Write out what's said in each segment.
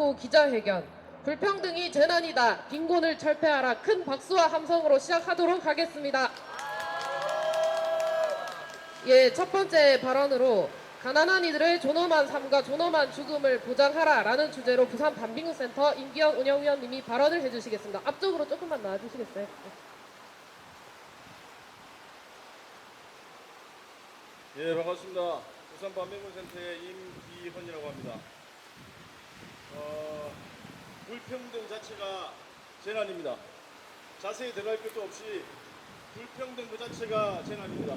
반포 기자회견 불평등이 재난이다. 빈곤을 철폐하라. 큰 박수와 함성으로 시작하도록 하겠습니다. 예, 첫 번째 발언으로 가난한 이들의 존엄한 삶과 존엄한 죽음을 보장하라 라는 주제로 부산 반빙센터 임기영 운영위원님이 발언을 해주시겠습니다. 앞쪽으로 조금만 나와주시겠어요? 예, 반갑습니다. 부산 반민군센터의 임기헌이라고 합니다. 불평등 자체가 재난입니다. 자세히 들어갈 것도 없이 불평등 그 자체가 재난입니다.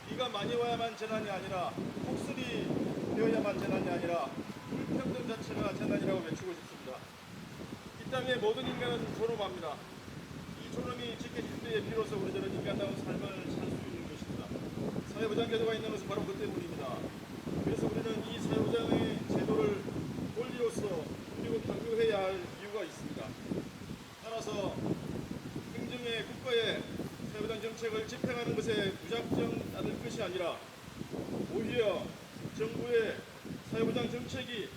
비가 많이 와야만 재난이 아니라 폭설이 되어야만 재난이 아니라 불평등 자체가 재난이라고 외치고 싶습니다. 이 땅의 모든 인간은 존엄합니다. 이 존엄이 지켜질 때에 비로소 우리들은 인간다운 삶을 살 수 있는 것입니다. 사회보장제도가 있는 것은 바로 그 때문입니다. 그래서 우리는 이 사회보장의 제도를 권리로서 그리고 강조해야 할 이유가 있습니다. 따라서 행정의 국가의 사회보장 정책을 집행하는 것에 무작정 따를 것이 아니라 오히려 정부의 사회보장 정책이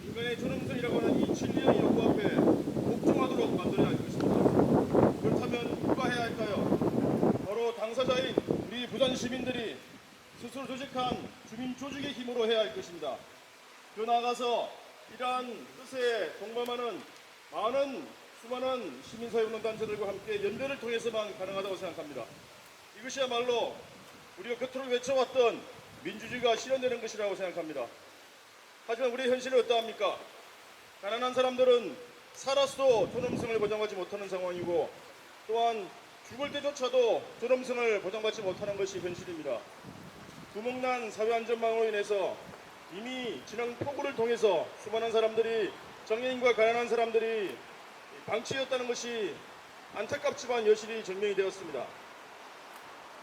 인간의 존엄성이라고 하는 이 진리의 요구 앞에 복종하도록 만들어야 할 것입니다. 그렇다면 누가 해야 할까요? 바로 당사자인 우리 부산 시민들이 스스로 조직한 주민 조직의 힘으로 해야 할 것입니다. 그 나아가서 이러한 뜻에 동감하는 수많은 시민사회운동단체들과 함께 연대를 통해서만 가능하다고 생각합니다. 이것이야말로 우리가 겉으로 외쳐왔던 민주주의가 실현되는 것이라고 생각합니다. 하지만 우리의 현실은 어떠합니까? 가난한 사람들은 살아서도 존엄성을 보장받지 못하는 상황이고 또한 죽을 때조차도 존엄성을 보장받지 못하는 것이 현실입니다. 구멍난 사회안전망으로 인해서 이미 지난 폭우를 통해서 수많은 사람들이 장애인과 가난한 사람들이 방치되었다는 것이 안타깝지만 여실히 증명이 되었습니다.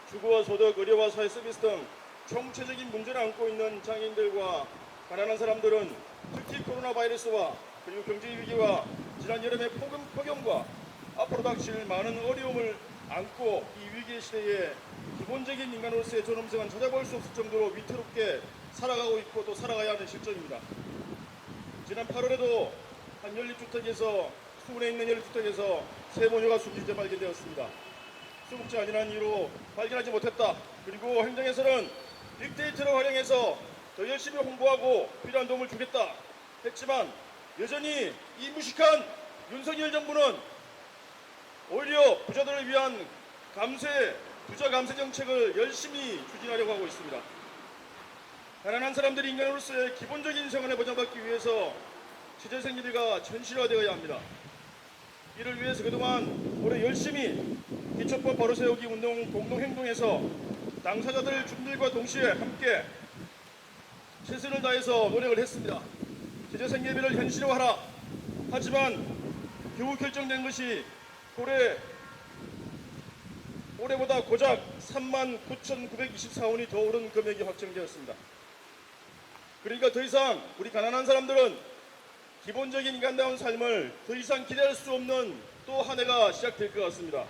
주거와 소득, 의료와 사회 서비스 등 총체적인 문제를 안고 있는 장애인들과 가난한 사람들은 특히 코로나 바이러스와 그리고 경제 위기와 지난 여름의 폭염과 앞으로 닥칠 많은 어려움을 안고 이 위기의 시대에 기본적인 인간으로서의 존엄성은 찾아볼 수 없을 정도로 위태롭게 살아가고 있고 또 살아가야 하는 실정입니다. 지난 8월에도 한 연립주택에서 수군에 있는 연립주택에서 세 모녀가 숨진 채 발견되었습니다. 수급지 아니라는 이유로 발견하지 못했다. 그리고 행정에서는 빅데이터를 활용해서 더 열심히 홍보하고 필요한 도움을 주겠다 했지만 여전히 이 무식한 윤석열 정부는 오히려 부자들을 위한 부자 감세 정책을 열심히 추진하려고 하고 있습니다. 가난한 사람들이 인간으로서의 기본적인 생활을 보장받기 위해서 체제 생리가 현실화되어야 합니다. 이를 위해서 그동안 올해 열심히 기초법 바로 세우기 운동 공동행동에서 당사자들 주민들과 동시에 함께 최선을 다해서 노력을 했습니다. 체제 생계비를 현실화하라. 하지만 겨우 결정된 것이 올해보다 고작 39,924원이 더 오른 금액이 확정되었습니다. 그러니까 더 이상 우리 가난한 사람들은 기본적인 인간다운 삶을 더 이상 기대할 수 없는 또 한 해가 시작될 것 같습니다.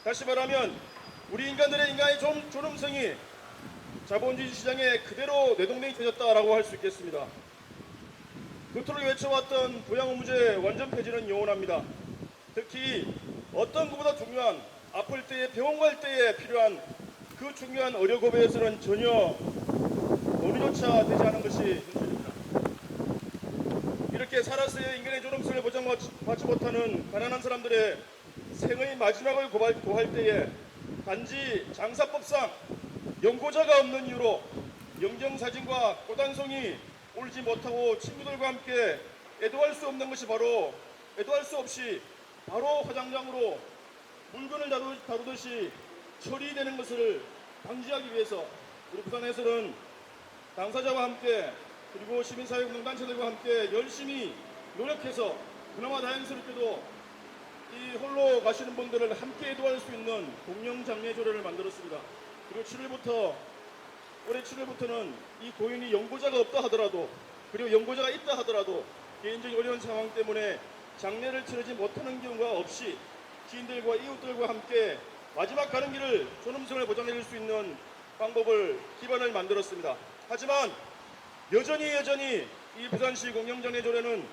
다시 말하면 우리 인간들의 인간의 존엄성이 자본주의 시장에 그대로 내동댕이 쳐졌다라고 할 수 있겠습니다. 겉으로 외쳐왔던 부양 의무제 완전 폐지는 영원합니다. 특히 어떤 것보다 중요한 아플 때에 병원 갈 때에 필요한 그 중요한 의료 고배에서는 전혀 논의조차 되지 않은 것이 현실입니다. 이렇게 살아서의 인간의 존엄성을 보장받지 못하는 가난한 사람들의 생의 마지막을 고할 때에 단지 장사법상 연고자가 없는 이유로 영정사진과 꽃단송이 올지 못하고 친구들과 함께 애도할 수 없이 바로 화장장으로 물건을 다루듯이 처리되는 것을 방지하기 위해서 우리 부산에서는 당사자와 함께 그리고 시민사회운동단체들과 함께 열심히 노력해서 그나마 다행스럽게도 이 홀로 가시는 분들을 함께 애도할 수 있는 공영장례조례를 만들었습니다. 그리고 올해 7월부터는 이 고인이 연고자가 없다 하더라도 그리고 연고자가 있다 하더라도 개인적인 어려운 상황 때문에 장례를 치르지 못하는 경우가 없이 지인들과 이웃들과 함께 마지막 가는 길을 존엄성을 보장해 줄 수 있는 기반을 만들었습니다. 하지만 여전히 이 부산시 공영장례조례는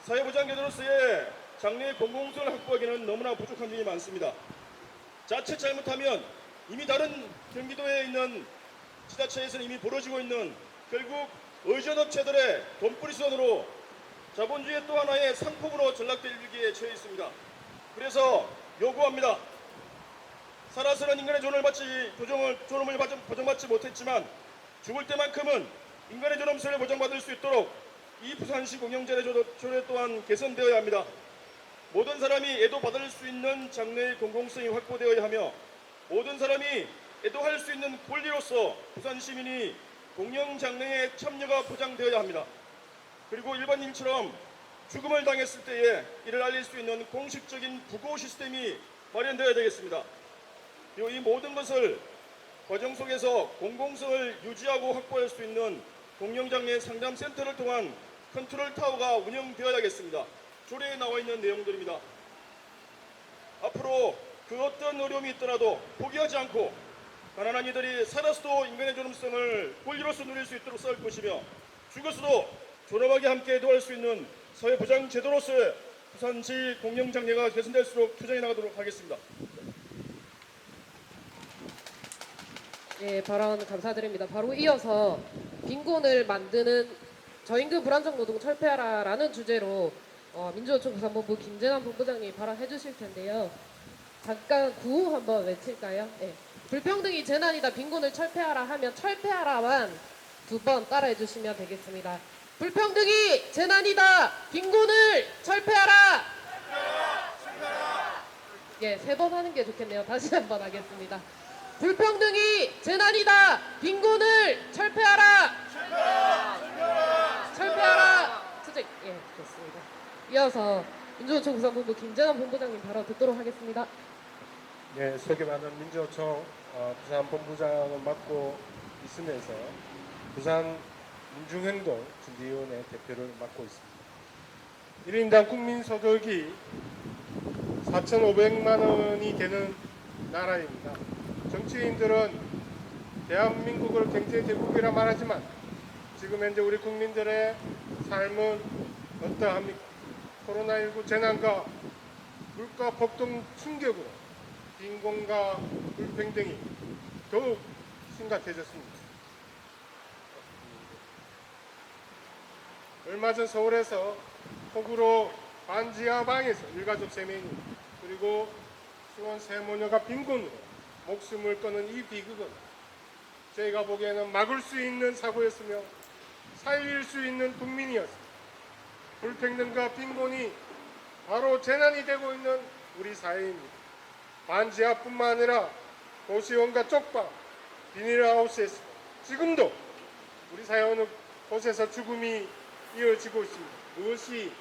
사회보장제도로서의 장례 공공성을 확보하기는 너무나 부족한 점이 많습니다. 자칫 잘못하면 이미 다른 경기도에 있는 지자체에서는 이미 벌어지고 있는 결국 의전업체들의 돈벌이 수단으로 자본주의의 또 하나의 상품으로 전락될 위기에 처해 있습니다. 그래서 요구합니다. 살아서는 인간의 존엄을 보장받지 못했지만 죽을 때만큼은 인간의 존엄성을 보장받을 수 있도록 이 부산시 공영장례조례 또한 개선되어야 합니다. 모든 사람이 애도받을 수 있는 장래의 공공성이 확보되어야 하며 모든 사람이 애도할 수 있는 권리로서 부산 시민이 공영장례에 참여가 보장되어야 합니다. 그리고 일반인처럼 죽음을 당했을 때에 이를 알릴 수 있는 공식적인 부고 시스템이 마련되어야 되겠습니다. 그리고 이 모든 것을 과정 속에서 공공성을 유지하고 확보할 수 있는 공영장례 상담센터를 통한 컨트롤 타워가 운영되어야겠습니다. 조례에 나와 있는 내용들입니다. 앞으로 그 어떤 어려움이 있더라도 포기하지 않고 가난한 이들이 살아서도 인간의 존엄성을 권리로서 누릴 수 있도록 싸울 것이며 죽어서도 존엄하게 함께 애도할 수 있는 사회보장 제도로서의 부산시 공영장례가 개선될수록 투쟁해 나가도록 하겠습니다. 예, 발언 감사드립니다. 바로 이어서 빈곤을 만드는 저임금 불안정 노동 철폐하라라는 주제로 민주노총 부산본부 김재남 본부장님이 발언해 주실 텐데요. 잠깐 구호 한번 외칠까요? 예. 불평등이 재난이다. 빈곤을 철폐하라 하면 철폐하라만 2번 따라해 주시면 되겠습니다. 불평등이 재난이다. 빈곤을 철폐하라. 예, 3번 하는 게 좋겠네요. 다시 한번 하겠습니다. 불평등이 재난이다. 빈곤을 철폐하라. 철폐하라. 투쟁. 예, 좋습니다. 이어서 민주노총 부산본부 김재남 본부장님 발언 듣도록 하겠습니다. 네, 소개받은 민주노총 부산 본부장을 맡고 있으면서 부산 민중행동 준비위원회 대표를 맡고 있습니다. 1인당 국민소득이 4,500만 원이 되는 나라입니다. 정치인들은 대한민국을 경제대국이라 말하지만 지금 현재 우리 국민들의 삶은 어떠합니까? 코로나19 재난과 물가 폭등 충격으로 빈곤과 불평등이 더욱 심각해졌습니다. 얼마 전 서울에서 폭우로 반지하 방에서 일가족 3명이 그리고 수원 3모녀가 빈곤으로 목숨을 끊은 이 비극은 저희가 보기에는 막을 수 있는 사고였으며 살릴 수 있는 국민이었습니다. 불평등과 빈곤이 바로 재난이 되고 있는 우리 사회입니다. 반지하뿐만 아니라 도시 온갖 쪽방, 비닐하우스에서 지금도 우리 사회 어느 곳에서 죽음이 이어지고 있습니다. 무엇이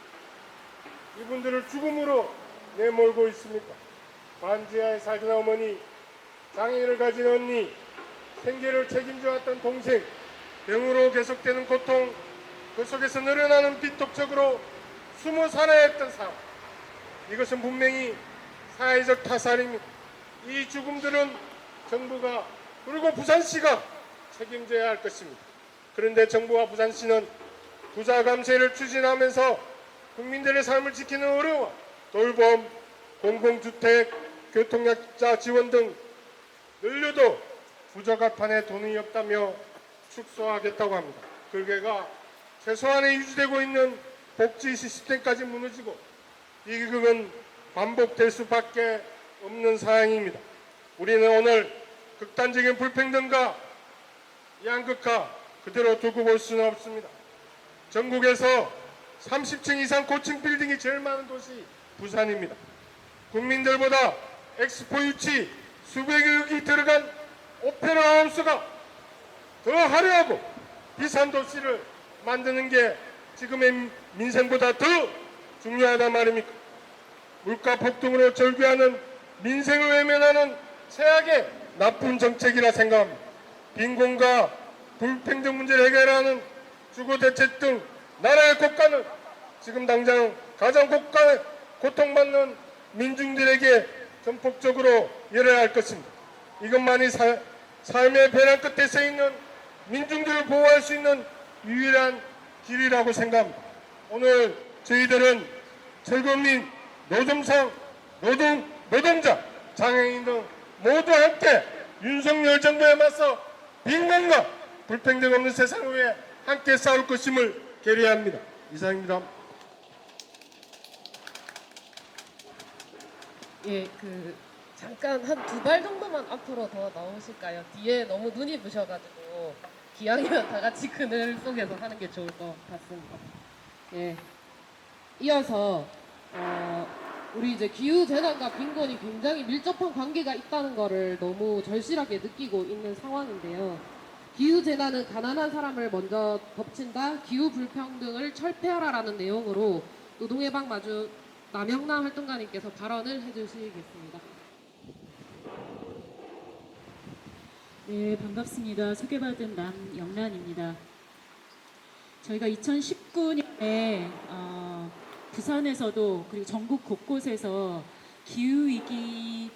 이분들을 죽음으로 내몰고 있습니까? 반지하에 살던 어머니, 장애를 가진 언니, 생계를 책임져왔던 동생, 병으로 계속되는 고통, 그 속에서 늘어나는 비폭적으로 숨어 살아야 했던 삶. 이것은 분명히 사회적 타살입니다. 이 죽음들은 정부가 그리고 부산시가 책임져야 할 것입니다. 그런데 정부와 부산시는 부자 감세를 추진하면서 국민들의 삶을 지키는 의료와 돌봄, 공공주택, 교통약자 지원 등 늘려도 부족한판에 돈이 없다며 축소하겠다고 합니다. 그 결과 최소한에 유지되고 있는 복지 시스템까지 무너지고 이 비극은 반복될 수밖에 없는 사항입니다. 우리는 오늘 극단적인 불평등과 양극화 그대로 두고 볼 수는 없습니다. 전국에서 30층 이상 고층 빌딩이 제일 많은 도시 부산입니다. 국민들보다 엑스포 유치 수백억이 들어간 오페라 하우스가 더 화려하고 비싼 도시를 만드는 게 지금의 민생보다 더 중요하단 말입니까? 물가 폭등으로 절규하는 민생을 외면하는 최악의 나쁜 정책이라 생각합니다. 빈곤과 불평등 문제를 해결하는 주거대책 등 나라의 국가는 지금 당장 가장 고통받는 민중들에게 전폭적으로 열어야 할 것입니다. 이것만이 삶의 벼랑 끝에 서 있는 민중들을 보호할 수 있는 유일한 길이라고 생각합니다. 오늘 저희들은 철거민, 노점상, 노동자, 장애인 등 모두 함께 윤석열 정부에 맞서 빈곤과 불평등 없는 세상을 위해 함께 싸울 것임을 결의합니다. 이상입니다. 예, 잠깐 한 두 발 정도만 앞으로 더 나오실까요? 뒤에 너무 눈이 부셔가지고 기왕이면 다 같이 그늘 속에서 하는 게 좋을 것 같습니다. 예, 이어서 우리 이제 기후 재난과 빈곤이 굉장히 밀접한 관계가 있다는 것을 너무 절실하게 느끼고 있는 상황인데요. 기후 재난은 가난한 사람을 먼저 덮친다. 기후 불평등을 철폐하라라는 내용으로 노동해방 마주 남영남 활동가님께서 발언을 해주시겠습니다. 네, 반갑습니다. 소개받은 남영란입니다. 저희가 2019년에 부산에서도 그리고 전국 곳곳에서 기후위기가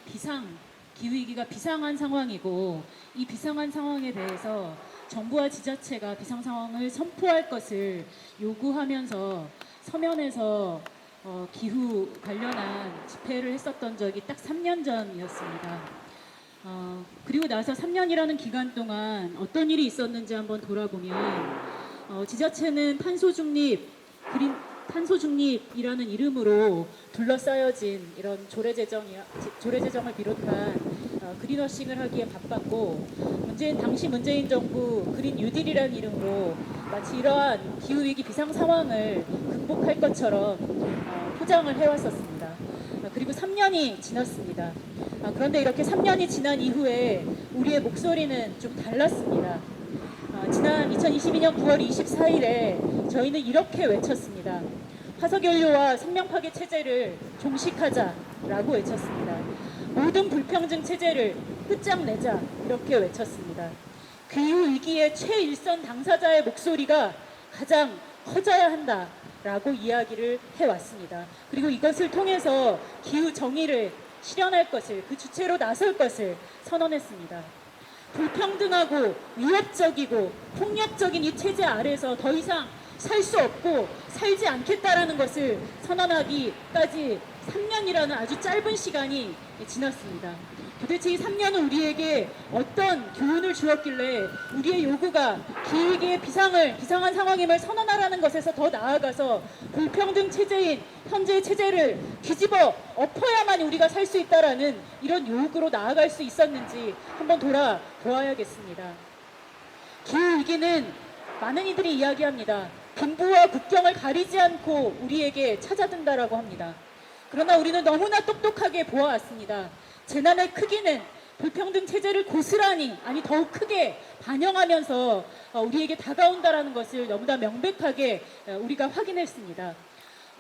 비상한 상황이고, 이 비상한 상황에 대해서 정부와 지자체가 비상 상황을 선포할 것을 요구하면서 서면에서 기후 관련한 집회를 했었던 적이 딱 3년 전이었습니다. 그리고 나서 3년이라는 기간 동안 어떤 일이 있었는지 한번 돌아보면 지자체는 탄소중립이라는 이름으로 둘러싸여진 이런 조례제정을 비롯한 그린워싱을 하기에 바빴고, 당시 문재인 정부 그린 뉴딜이라는 이름으로 마치 이러한 기후위기 비상 상황을 극복할 것처럼 포장을 해왔었습니다. 그리고 3년이 지났습니다. 그런데 이렇게 3년이 지난 이후에 우리의 목소리는 좀 달랐습니다. 지난 2022년 9월 24일에 저희는 이렇게 외쳤습니다. 화석연료와 생명파괴 체제를 종식하자라고 외쳤습니다. 모든 불평등 체제를 끝장내자, 이렇게 외쳤습니다. 기후위기의 최일선 당사자의 목소리가 가장 커져야 한다라고 이야기를 해왔습니다. 그리고 이것을 통해서 기후정의를 실현할 것을, 그 주체로 나설 것을 선언했습니다. 불평등하고 위협적이고 폭력적인 이 체제 아래서 더 이상 살 수 없고 살지 않겠다라는 것을 선언하기까지 3년이라는 아주 짧은 시간이 지났습니다. 도대체 이 3년은 우리에게 어떤 교훈을 주었길래 우리의 요구가 기후위기의 비상한 상황임을 선언하라는 것에서 더 나아가서 불평등 체제인 현재의 체제를 뒤집어 엎어야만 우리가 살 수 있다라는 이런 요구로 나아갈 수 있었는지 한번 돌아보아야겠습니다. 기후위기는 많은 이들이 이야기합니다. 빈부와 국경을 가리지 않고 우리에게 찾아든다라고 합니다. 그러나 우리는 너무나 똑똑하게 보아왔습니다. 재난의 크기는 불평등 체제를 고스란히, 아니 더욱 크게 반영하면서 우리에게 다가온다라는 것을 너무나 명백하게 우리가 확인했습니다.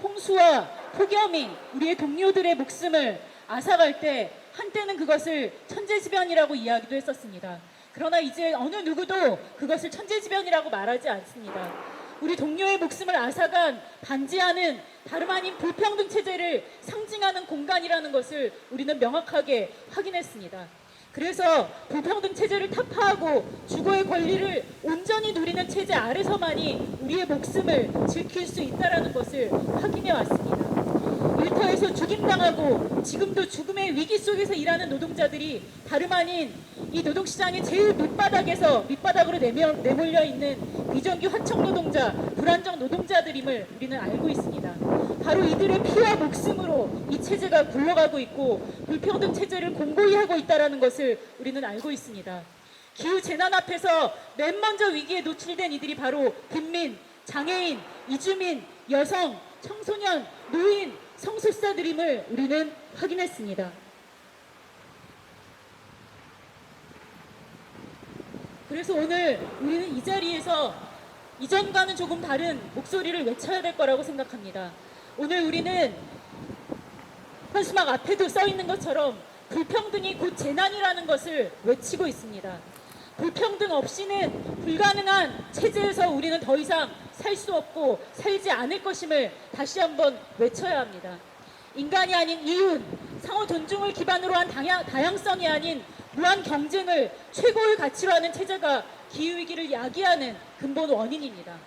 홍수와 폭염이 우리의 동료들의 목숨을 앗아갈 때 한때는 그것을 천재지변이라고 이야기도 했었습니다. 그러나 이제 어느 누구도 그것을 천재지변이라고 말하지 않습니다. 우리 동료의 목숨을 앗아간 반지하는 다름 아닌 불평등 체제를 상징하는 공간이라는 것을 우리는 명확하게 확인했습니다. 그래서 불평등 체제를 타파하고 주거의 권리를 온전히 누리는 체제 아래서만이 우리의 목숨을 지킬 수 있다는 것을 확인해 왔습니다. 일터에서 죽임당하고 지금도 죽음의 위기 속에서 일하는 노동자들이 다름 아닌 이 노동시장의 제일 밑바닥으로 내몰려 있는 비정규 하청 노동자, 불안정 노동자들임을 우리는 알고 있습니다. 바로 이들의 피와 목숨으로 이 체제가 굴러가고 있고 불평등 체제를 공고히 하고 있다는 것을 우리는 알고 있습니다. 기후 재난 앞에서 맨 먼저 위기에 노출된 이들이 바로 빈민, 장애인, 이주민, 여성, 청소년, 노인, 성소수자들임을 우리는 확인했습니다. 그래서 오늘 우리는 이 자리에서 이전과는 조금 다른 목소리를 외쳐야 될 거라고 생각합니다. 오늘 우리는 현수막 앞에도 써 있는 것처럼 불평등이 곧 재난이라는 것을 외치고 있습니다. 불평등 없이는 불가능한 체제에서 우리는 더 이상 살 수 없고 살지 않을 것임을 다시 한번 외쳐야 합니다. 인간이 아닌 이윤, 상호 존중을 기반으로 한 다양성이 아닌 무한 경쟁을 최고의 가치로 하는 체제가 기후위기를 야기하는 근본 원인입니다.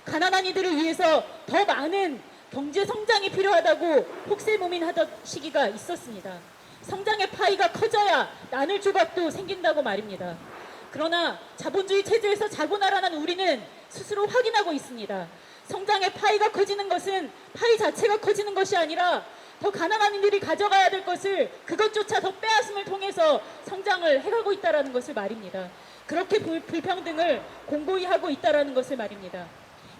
가난한 이들을 위해서 더 많은 경제 성장이 필요하다고 혹세무민하던 시기가 있었습니다. 성장의 파이가 커져야 나눌 조각도 생긴다고 말입니다. 그러나 자본주의 체제에서 자고나라는 우리는 스스로 확인하고 있습니다. 성장의 파이가 커지는 것은 파이 자체가 커지는 것이 아니라 더 가난한 이들이 가져가야 될 것을 그것조차 더 빼앗음을 통해서 성장을 해가고 있다는 것을 말입니다. 그렇게 불평등을 공고히 하고 있다는 것을 말입니다.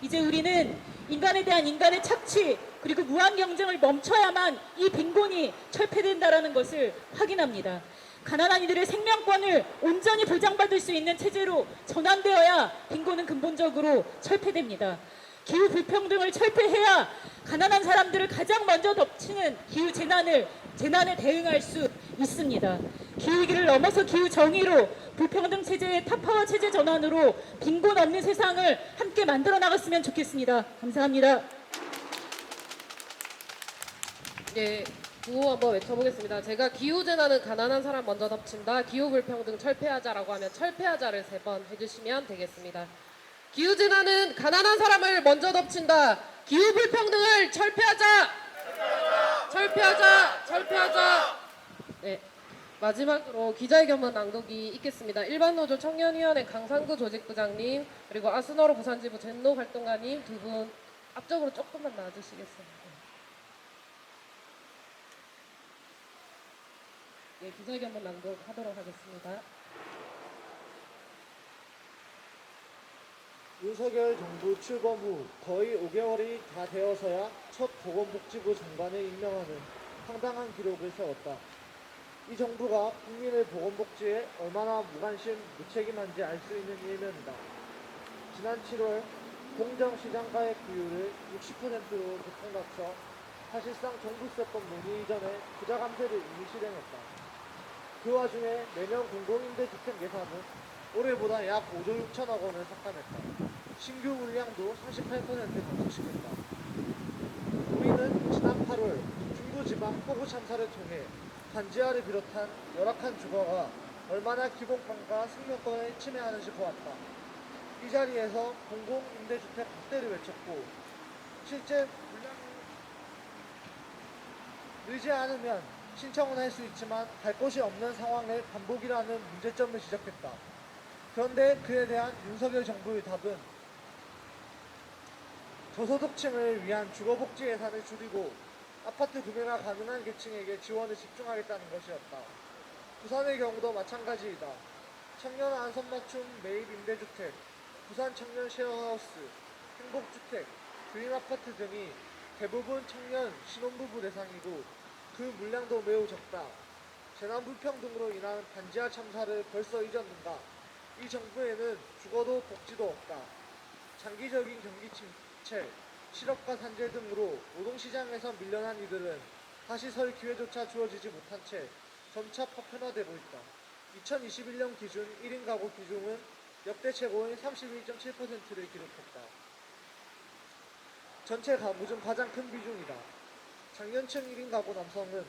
이제 우리는 인간에 대한 인간의 착취 그리고 무한 경쟁을 멈춰야만 이 빈곤이 철폐된다는 것을 확인합니다. 가난한 이들의 생명권을 온전히 보장받을 수 있는 체제로 전환되어야 빈곤은 근본적으로 철폐됩니다. 기후 불평등을 철폐해야 가난한 사람들을 가장 먼저 덮치는 기후 재난에 대응할 수 있습니다. 기후위기를 넘어서 기후 정의로 불평등 체제의 타파와 체제 전환으로 빈곤 없는 세상을 함께 만들어 나갔으면 좋겠습니다. 감사합니다. 네, 구호 한번 외쳐보겠습니다. 제가 기후재난은 가난한 사람 먼저 덮친다. 기후불평등 철폐하자라고 하면 철폐하자를 3번 해주시면 되겠습니다. 기후재난은 가난한 사람을 먼저 덮친다. 기후불평등을 철폐하자. 철폐하자. 철폐하자. 네, 마지막으로 기자회견문 낭독이 있겠습니다. 일반노조 청년위원회 강상구 조직부장님 그리고 아스너로 부산지부 젠노 활동가님 2분 앞쪽으로 조금만 나와주시겠습니다. 네, 기자회견문 낭독하도록 하겠습니다. 윤석열 정부 출범 후 거의 5개월이 다 되어서야 첫 보건복지부 장관을 임명하는 황당한 기록을 세웠다. 이 정부가 국민의 보건복지에 얼마나 무관심, 무책임한지 알 수 있는 일면이다. 지난 7월 공정시장가액 비율을 60%로 대폭 낮춰 사실상 종부세법 논의 이전에 부자 감세를 이미 실행했다. 그 와중에 내년 공공임대주택 예산은 올해보다 약 5조 6천억 원을 삭감했다. 신규 물량도 38% 감소시켰다. 우리는 지난 8월 중부지방 폭우 참사를 통해 간지화를 비롯한 열악한 주거가 얼마나 기본권과 생명권을 침해하는지 보았다. 이 자리에서 공공임대주택 확대를 외쳤고 실제 물량이 늘지 않으면 신청은 할 수 있지만 갈 곳이 없는 상황의 반복이라는 문제점을 지적했다. 그런데 그에 대한 윤석열 정부의 답은 저소득층을 위한 주거복지 예산을 줄이고 아파트 구매가 가능한 계층에게 지원을 집중하겠다는 것이었다. 부산의 경우도 마찬가지이다. 청년 안성맞춤 매입 임대주택, 부산 청년 쉐어하우스, 행복주택, 주인아파트 등이 대부분 청년, 신혼부부 대상이고 그 물량도 매우 적다. 재난 불평등으로 인한 반지하 참사를 벌써 잊었는가? 이 정부에는 주거도 복지도 없다. 장기적인 경기 침체, 실업과 산재 등으로 노동시장에서 밀려난 이들은 다시 설 기회조차 주어지지 못한 채 점차 파편화되고 있다. 2021년 기준 1인 가구 비중은 역대 최고인 31.7%를 기록했다. 전체 가구 중 가장 큰 비중이다. 장년층 1인 가구 남성은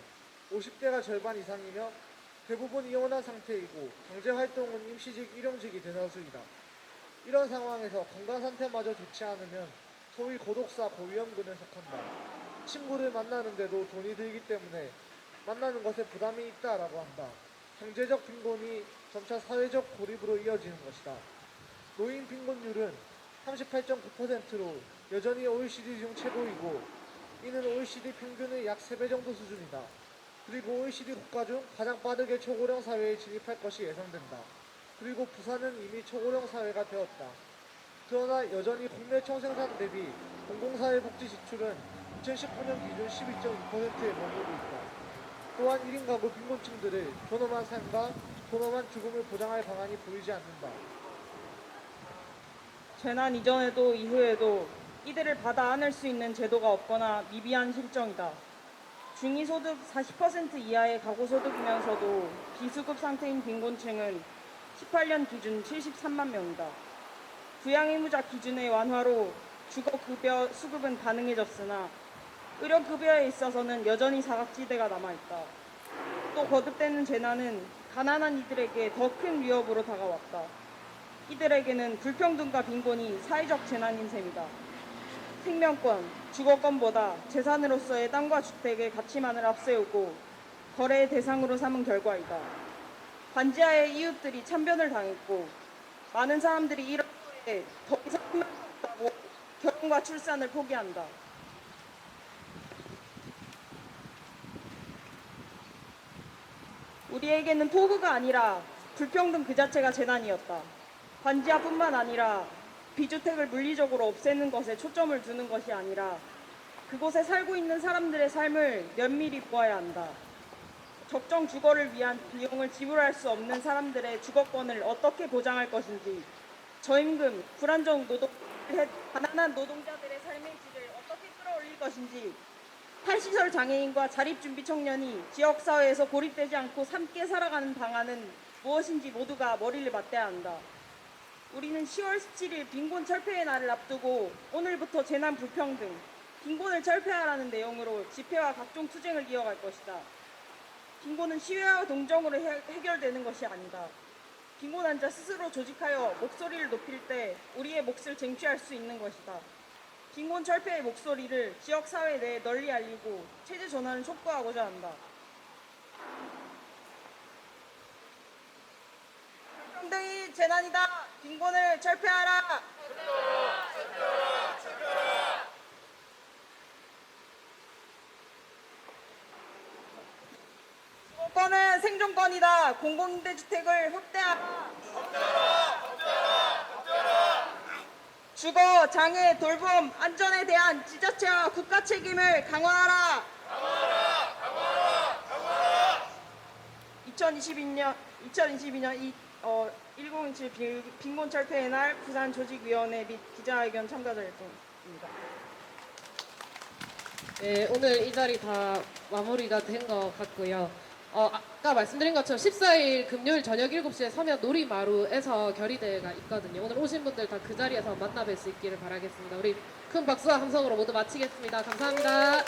50대가 절반 이상이며 대부분 이혼한 상태이고 경제활동은 임시직, 일용직이 대다수이다. 이런 상황에서 건강 상태마저 좋지 않으면 소위 고독사, 고위험군에 속한다. 친구를 만나는데도 돈이 들기 때문에 만나는 것에 부담이 있다라고 한다. 경제적 빈곤이 점차 사회적 고립으로 이어지는 것이다. 노인 빈곤율은 38.9%로 여전히 OECD 중 최고이고 이는 OECD 평균의 약 3배 정도 수준이다. 그리고 OECD 국가 중 가장 빠르게 초고령 사회에 진입할 것이 예상된다. 그리고 부산은 이미 초고령 사회가 되었다. 그러나 여전히 국내 총생산 대비 공공사회복지 지출은 2019년 기준 12.2%에 머무르고 있다. 또한 1인 가구 빈곤층들을 존엄한 삶과 존엄한 죽음을 보장할 방안이 보이지 않는다. 재난 이전에도 이후에도 이들을 받아 안을 수 있는 제도가 없거나 미비한 실정이다. 중위소득 40% 이하의 가구소득이면서도 비수급 상태인 빈곤층은 18년 기준 73만 명이다. 부양의무자 기준의 완화로 주거급여 수급은 가능해졌으나 의료급여에 있어서는 여전히 사각지대가 남아있다. 또 거듭되는 재난은 가난한 이들에게 더 큰 위협으로 다가왔다. 이들에게는 불평등과 빈곤이 사회적 재난인 셈이다. 생명권, 주거권보다 재산으로서의 땅과 주택의 가치만을 앞세우고 거래의 대상으로 삼은 결과이다. 반지하의 이웃들이 참변을 당했고 많은 사람들이 이런 후에 더 이상 희망이 없다고 결혼과 출산을 포기한다. 우리에게는 토구가 아니라 불평등 그 자체가 재난이었다. 반지하뿐만 아니라 비주택을 물리적으로 없애는 것에 초점을 두는 것이 아니라 그곳에 살고 있는 사람들의 삶을 면밀히 보아야 한다. 적정 주거를 위한 비용을 지불할 수 없는 사람들의 주거권을 어떻게 보장할 것인지, 저임금, 불안정 노동, 가난한 노동자들의 삶의 질을 어떻게 끌어올릴 것인지, 탈시설 장애인과 자립준비 청년이 지역사회에서 고립되지 않고 함께 살아가는 방안은 무엇인지 모두가 머리를 맞대야 한다. 우리는 10월 17일 빈곤 철폐의 날을 앞두고 오늘부터 재난 불평등, 빈곤을 철폐하라는 내용으로 집회와 각종 투쟁을 이어갈 것이다. 빈곤은 시위와 동정으로 해결되는 것이 아니다. 빈곤 환자 스스로 조직하여 목소리를 높일 때 우리의 몫을 쟁취할 수 있는 것이다. 빈곤 철폐의 목소리를 지역사회 내에 널리 알리고 체제 전환을 촉구하고자 한다. 불평등이 재난이다. 빈곤을 철폐하라. 주거권은 생존권이다. 공공임대주택을 확대하라. 주거, 장애, 돌봄, 안전에 대한 지자체와 국가 책임을 강화하라. 2022년 1027 빈곤 철폐의 날 부산 조직위원회 및 기자회견 참가자였습니다. 네, 오늘 이 자리 다 마무리가 된 것 같고요. 아까 말씀드린 것처럼 14일 금요일 저녁 7시에 서면 놀이마루에서 결의대회가 있거든요. 오늘 오신 분들 다 그 자리에서 만나 뵐 수 있기를 바라겠습니다. 우리 큰 박수와 함성으로 모두 마치겠습니다. 감사합니다.